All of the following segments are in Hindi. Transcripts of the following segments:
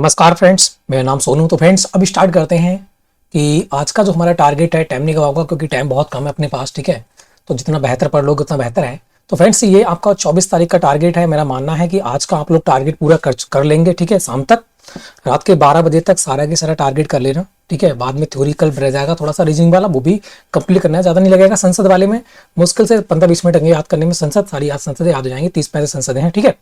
नमस्कार फ्रेंड्स, मेरा नाम सोनू। तो फ्रेंड्स अभी स्टार्ट करते हैं कि आज का जो हमारा टारगेट है, टाइम नहीं गवाऊंगा क्योंकि टाइम बहुत कम है अपने पास। ठीक है, तो जितना बेहतर पढ़ लोगे उतना बेहतर है। तो फ्रेंड्स ये आपका 24 तारीख का टारगेट है। मेरा मानना है कि आज का आप लोग टारगेट पूरा कर लेंगे। ठीक है, शाम तक रात के 12 बजे तक सारा के सारा टारगेट कर लेना। ठीक है, बाद में थ्योरी कल रह जाएगा थोड़ा सा रीजनिंग वाला, वो भी कंप्लीट करना है, ज़्यादा नहीं लगेगा। संसद वाले में मुश्किल से 15-20 मिनट लगेंगे याद करने में। संसद सारी संसदें याद हो जाएंगी, 30-35 संसदें हैं। ठीक है,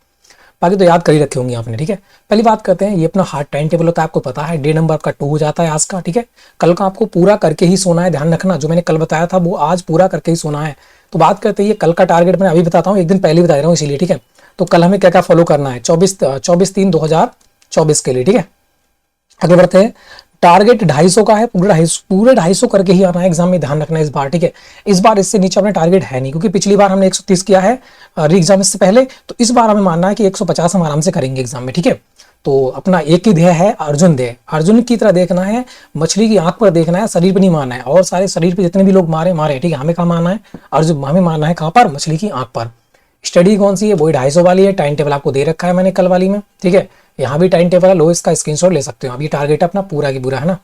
बाकी तो याद कर ही रखे होंगे आपने। ठीक है, पहली बात करते हैं, ये अपना हार्ड टाइम टेबल होता है, आपको पता है। डे नंबर आपका 2 हो जाता है आज का। ठीक है, कल का आपको पूरा करके ही सोना है, ध्यान रखना। जो मैंने कल बताया था वो आज पूरा करके ही सोना है। तो बात करते हैं, ये कल का टारगेट मैं अभी बताता हूँ, एक दिन पहले ही बता रहा हूँ इसीलिए। ठीक है, तो कल हमें क्या क्या फॉलो करना है 24/3/2024 के लिए। ठीक है, आगे बढ़ते हैं। टारगेट 250 का है, पूरे 250 करके ही आना है एग्जाम में, ध्यान रखना है इस बार। ठीक है, इस बार इससे नीचे अपने टारगेट है नहीं, क्योंकि पिछली बार हमने 130 किया है री एग्जाम इससे पहले। तो इस बार हमें मानना है कि 150 हम आराम से करेंगे एग्जाम में। ठीक है, तो अपना एक ही ध्येय है, अर्जुन ध्येय, अर्जुन की तरह देखना है, मछली की आंख पर देखना है, शरीर पर नहीं मारना है। और सारे शरीर पे जितने भी लोग मारे। ठीक है, हमें कहाँ मारना है, अर्जुन हमें मारना है कहाँ पर, मछली की आंख पर। स्टडी कौन सी है, वही 250 वाली है। टाइम टेबल आपको दे रखा है मैंने कल वाली में। ठीक है, यहाँ भी टाइम टेबल है, लो इसका स्क्रीनशॉट ले सकते हो आप। ये टारगेट है अपना पूरा की पूरा, है ना।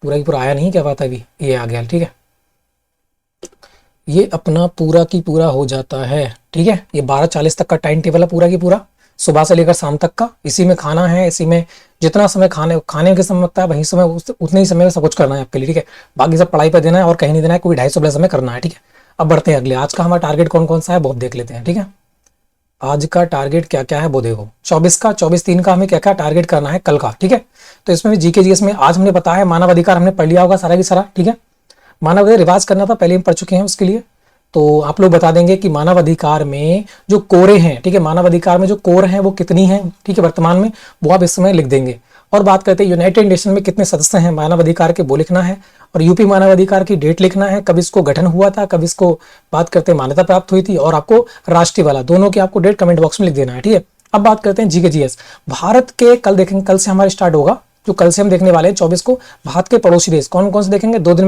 पूरा की पूरा आया नहीं, क्या बात है, अभी ये आ गया। ठीक है, ये अपना पूरा की पूरा हो जाता है। ठीक है, ये 12:40 तक का टाइम टेबल है पूरा की पूरा, सुबह से लेकर शाम तक का। इसी में खाना है, इसी में जितना समय खाने के समय लगता है वही समय, उतने ही समय में सब कुछ करना है आपके लिए। ठीक है, बाकी सब पढ़ाई पर देना है और कहीं नहीं देना है, कोई 250 प्लस समय करना है। ठीक है, अब बढ़ते हैं अगले। आज का हमारा टारगेट कौन कौन सा है बहुत देख लेते हैं। ठीक है, आज का टारगेट क्या क्या है वो देखो। 24/3 का हमें क्या क्या टारगेट करना है कल का। ठीक है, तो इसमें भी जीके जीएस में आज हमने बताया है, मानव अधिकार हमने पढ़ लिया होगा सारा की सारा। ठीक है, मानव अधिकार रिवाज करना था, पहले हम पढ़ चुके हैं उसके लिए। तो आप लोग बता देंगे कि मानव अधिकार में जो कोरे हैं, ठीक है, मानव अधिकार में जो कोर हैं वो कितनी हैं, ठीक है, वर्तमान में, वो आप इस समय लिख देंगे। और बात करते हैं यूनाइटेड नेशन में कितने सदस्य हैं मानव अधिकार के, वो लिखना है। और यूपी मानव अधिकार की डेट लिखना है, कब इसको गठन हुआ था, कब इसको बात करते हैं मान्यता प्राप्त हुई थी, और आपको राष्ट्रीय वाला दोनों की आपको डेट कमेंट बॉक्स में लिख देना है। ठीक है, अब बात करते हैं जीके जीएस। भारत के कल देखेंगे, कल से हमारा स्टार्ट होगा, जो कल से हम देखने वाले हैं 24 को। भारत के पड़ोसी देश कौन कौन से देखेंगे, 2 दिन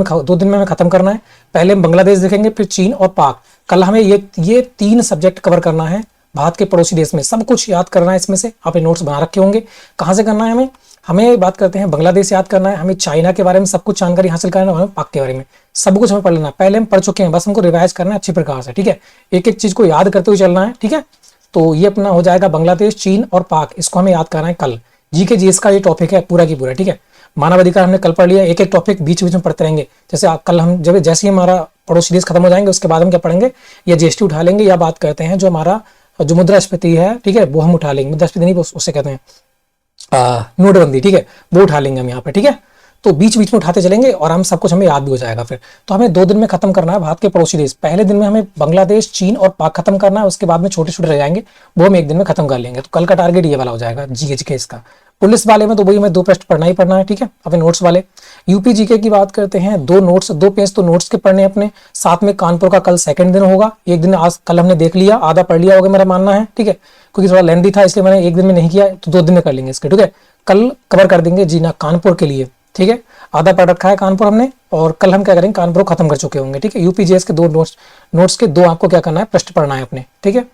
में हमें खत्म करना है। पहले हम बांग्लादेश देखेंगे, फिर चीन और पाक। कल हमें ये 3 सब्जेक्ट कवर करना है भारत के पड़ोसी देश में। सब कुछ याद करना है इसमें से, आपने नोट्स बना रखे होंगे। कहाँ से करना है हमें बात करते हैं, बांग्लादेश याद करना है, हमें चाइना के बारे में सब कुछ जानकारी हासिल करना है, पाक के बारे में सब कुछ हमें पढ़ लेना। पहले हम पढ़ चुके हैं, बस हमको रिवाइज करना है अच्छी प्रकार से। ठीक है, एक एक चीज को याद करते हुए चलना है। ठीक है, तो ये अपना हो जाएगा बांग्लादेश, चीन और पाक, इसको हमें याद करना है कल। जीके जीएस का ये टॉपिक है पूरा की पूरा। ठीक है, मानव अधिकार हमने कल पढ़ लिया, एक एक टॉपिक बीच बीच में पढ़ते रहेंगे। जैसे कल हम जैसे ही हमारा पड़ोसी देश खत्म हो जाएंगे उसके बाद हम क्या पढ़ेंगे, या जीएसटी उठा लेंगे, या बात करते हैं जो हमारा जो मुद्रास्फीति है, ठीक है, वो हम उठा लेंगे। मुद्रास्फीति नहीं, उससे कहते हैं नोटबंदी। ठीक है, वो उठा लेंगे हम यहाँ पे। ठीक है, तो बीच बीच में उठाते चलेंगे और हम सब कुछ हमें याद भी हो जाएगा फिर। तो हमें 2 दिन में खत्म करना है भारत के पड़ोसी देश। पहले दिन में हमें बांग्लादेश, चीन और पाक खत्म करना है, उसके बाद में छोटे छोटे रह जाएंगे, वो हम एक दिन में खत्म कर लेंगे। तो कल का टारगेट ये वाला हो जाएगा जीके इसका। पुलिस वाले में तो वही हमें 2 पृष्ठ पढ़ना ही पढ़ना है। ठीक है, अपने नोट्स वाले। यूपी जीके की बात करते हैं, 2 पेज तो नोट्स के पढ़ने अपने। साथ में कानपुर का कल सेकंड दिन होगा, एक दिन आज कल हमने देख लिया, आधा पढ़ लिया होगा मेरा मानना है। ठीक है, क्योंकि थोड़ा लेंथी था इसलिए मैंने एक दिन में नहीं किया, तो 2 दिन में कर लेंगे इसके। ठीक है, कल कवर कर देंगे जीना कानपुर के लिए। ठीक है, आधा पढ़ रखा है कानपुर हमने, और कल हम क्या करेंगे, कानपुर खत्म कर चुके होंगे। ठीक है, यूपीजीएस के 2 नोट्स के 2 आपको क्या करना है, पृष्ठ पढ़ना है अपने। ठीक है,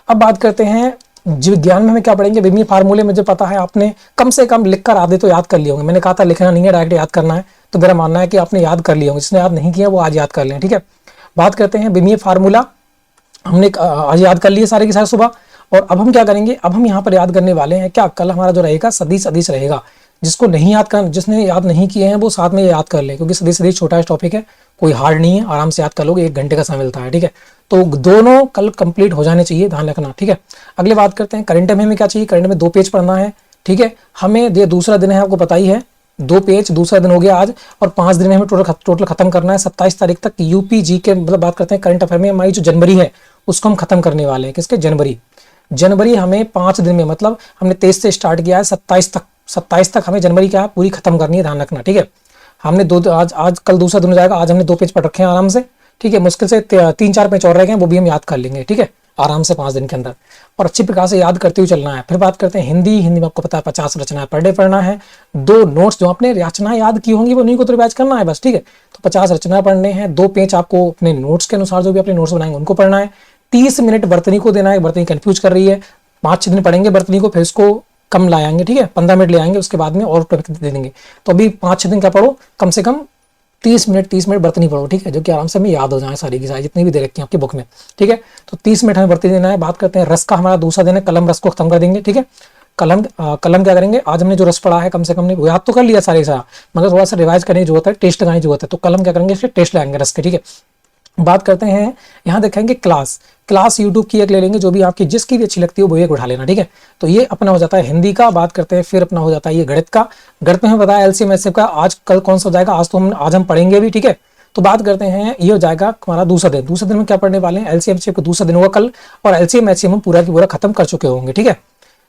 अब बात करते हैं जीव विज्ञान में हमें क्या पढ़ेंगे। विभिन्न फार्मूले मुझे पता है आपने कम से कम लिखकर आधे तो याद कर लिए होंगे। मैंने कहा था लिखना नहीं है, डायरेक्ट याद करना है, तो मेरा मानना है कि आपने याद कर लिए होंगे। जिसने याद नहीं किया वो आज याद कर लें। ठीक है, बात करते हैं विमीय फार्मूला, हमने आज याद कर लिए सारे के सारे सुबह। और अब हम क्या करेंगे, अब हम यहाँ पर याद करने वाले हैं क्या, कल हमारा जो रहेगा सदिश अदिश रहेगा। जिसको नहीं याद कर, जिसने याद नहीं किए हैं वो साथ में याद कर ले, क्योंकि सदिश अदिश छोटा टॉपिक है, कोई हार्ड नहीं है, आराम से याद कर लोगे, 1 घंटे का समय मिलता है। ठीक है, तो दोनों कल कंप्लीट हो जाने चाहिए, ध्यान रखना। ठीक है, अगले बात करते हैं करंट में हमें क्या चाहिए, करंट में 2 पेज पढ़ना है। ठीक है, हमें ये दूसरा दिन है, आपको पता ही है, 2 पेज दूसरा दिन हो गया आज, और 5 दिन में हमें टोटल खत्म करना है। 27 तारीख तक यूपी जी के, मतलब बात करते हैं करंट अफेयर में हमारी जो जनवरी है उसको हम खत्म करने वाले हैं। किसके, जनवरी हमें 5 दिन में, मतलब हमने 23 से स्टार्ट किया है, 27 तक हमें जनवरी क्या है पूरी खत्म करनी है, ध्यान रखना। ठीक है, हमने आज कल दूसरा दिन हो जाएगा, आज हमने 2 पेज पढ़ रखे हैं आराम से। ठीक है, मुश्किल से 3-4 पेज और रह गए, वो भी हम याद कर लेंगे। ठीक है, आराम से 5 दिन के अंदर, और अच्छी प्रकार से याद करते हुए चलना है। फिर बात करते हैं हिंदी में आपको पता है 50 रचनाएं पर डे पढ़ना है। 2 नोट्स जो आपने रचनाएं याद की होंगी वो नहीं को तो रिवाइज करना है बस। ठीक है, तो 50 रचनाएं पढ़ने हैं, 2 पेज आपको अपने नोट्स के अनुसार जो भी अपने नोट्स बनाएंगे उनको पढ़ना है। 30 मिनट बर्तनी को देना है, बर्तनी कंफ्यूज कर रही है। 5-6 दिन पढ़ेंगे बर्तनी को, फिर उसको कम लाएंगे, ठीक है, 15 मिनट ले आएंगे, उसके बाद में और टॉपिक दे देंगे। तो अभी 5-6 दिन क्या पढ़ो, कम से कम 30 मिनट बर्तनी पढ़ो, ठीक है, जो कि आराम से हमें याद हो जाए सारी की सारी जितनी भी दे रखी है आपकी बुक में, ठीक है। तो 30 मिनट हमें बर्तनी देना है। बात करते हैं रस का, हमारा दूसरा दिन है कलम, रस को खत्म कर देंगे, ठीक है। कलम क्या करेंगे, आज हमने जो रस पढ़ा है कम से कम ने याद तो कर लिया सारे सारा, मगर थोड़ा सा रिवाइज करने की जरूरत है, टेस्ट लगाने की जरूरत है। तो कलम क्या करेंगे, इसके टेस्ट लगाएंगे रस के, ठीक है। बात करते हैं, यहाँ देखेंगे क्लास यूट्यूब की एक ले लेंगे, जो भी आपकी जिसकी भी अच्छी लगती है वो एक उठा लेना, ठीक है। तो ये अपना हो जाता है हिंदी का। बात करते हैं फिर अपना हो जाता है ये गणित का। गणित में हमें बताया एलसीएम एचसीएफ का, आज कल कौन सा हो जाएगा, आज हम पढ़ेंगे भी, ठीक है। तो बात करते हैं, ये हो जाएगा हमारा दूसरा दिन में क्या पढ़ने वाले हैं, एलसीएम एचसीएफ का दूसरा दिन होगा कल, और एलसीएम एचसीएफ हम पूरा की पूरा खत्म कर चुके होंगे, ठीक है।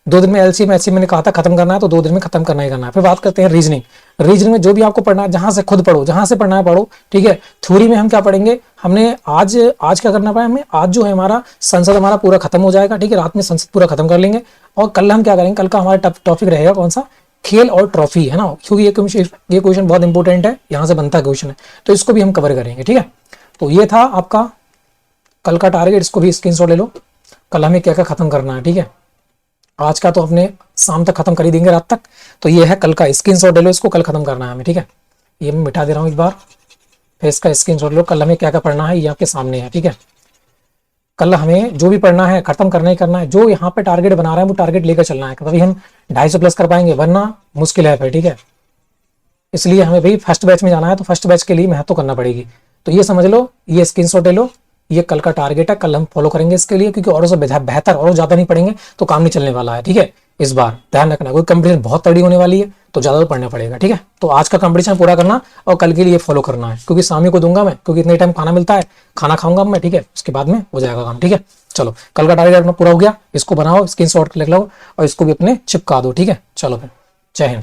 2 दिन में एलसीएम एचसीएफ मैंने कहा था खत्म करना है, तो 2 दिन में खत्म करना ही करना है। फिर बात करते हैं रीजनिंग में जो भी आपको पढ़ना है, जहां से खुद पढ़ो, जहां से पढ़ना है पढ़ो, ठीक है। थ्योरी में हम क्या पढ़ेंगे, हमने आज क्या करना पाए, हमें आज जो है हमारा संसद हमारा पूरा खत्म हो जाएगा, ठीक है, रात में संसद पूरा खत्म कर लेंगे। और कल हम क्या करेंगे, कल का हमारा टॉपिक रहेगा कौन सा, खेल और ट्रॉफी, है ना, क्योंकि ये क्वेश्चन बहुत इंपॉर्टेंट है, यहाँ से बनता क्वेश्चन है, तो इसको भी हम कवर करेंगे, ठीक है। तो ये था आपका कल का टारगेट, इसको भी स्क्रीनशॉट ले लो। कल हमें क्या क्या खत्म करना है, ठीक है। आज का तो अपने शाम तक खत्म कर ही देंगे, रात तक। तो ये है कल का, स्क्रीनशॉट ले लो, इसको कल खत्म करना है हमें, ठीक है। ये मैं मिटा दे रहा हूँ एक बार, फिर इसका स्क्रीनशॉट लो। कल हमें क्या क्या पढ़ना है ये आपके सामने है, ठीक है। कल हमें जो भी पढ़ना है खत्म करना ही करना है। जो यहाँ पे टारगेट बना रहा है वो टारगेट लेकर चलना है, तभी हम 250 प्लस कर पाएंगे, वरना मुश्किल है फिर, ठीक है। इसलिए हमें भाई फर्स्ट बैच में जाना है, तो फर्स्ट बैच के लिए मेहनत तो करना पड़ेगी। तो ये समझ लो, ये स्क्रीनशॉट ले लो, ये कल का टारगेट है, कल हम फॉलो करेंगे इसके लिए, क्योंकि और बेहतर और ज्यादा नहीं पढ़ेंगे तो काम नहीं चलने वाला है, ठीक है। इस बार ध्यान रखना, कोई कंपटीशन बहुत तगड़ी होने वाली है तो ज्यादा तो पढ़ना पड़ेगा, ठीक है। तो आज का कंपटीशन पूरा करना और कल के लिए फॉलो करना है, क्योंकि शामी को दूंगा मैं, क्योंकि इतने टाइम खाना मिलता है, खाना खाऊंगा मैं, ठीक है, उसके बाद में हो जाएगा काम, ठीक है। चलो, कल का टारगेट अपना पूरा हो गया, इसको बनाओ, स्क्रीनशॉट लिख लो और इसको भी अपने चिपका दो, ठीक है। चलो फिर, जय हिंद।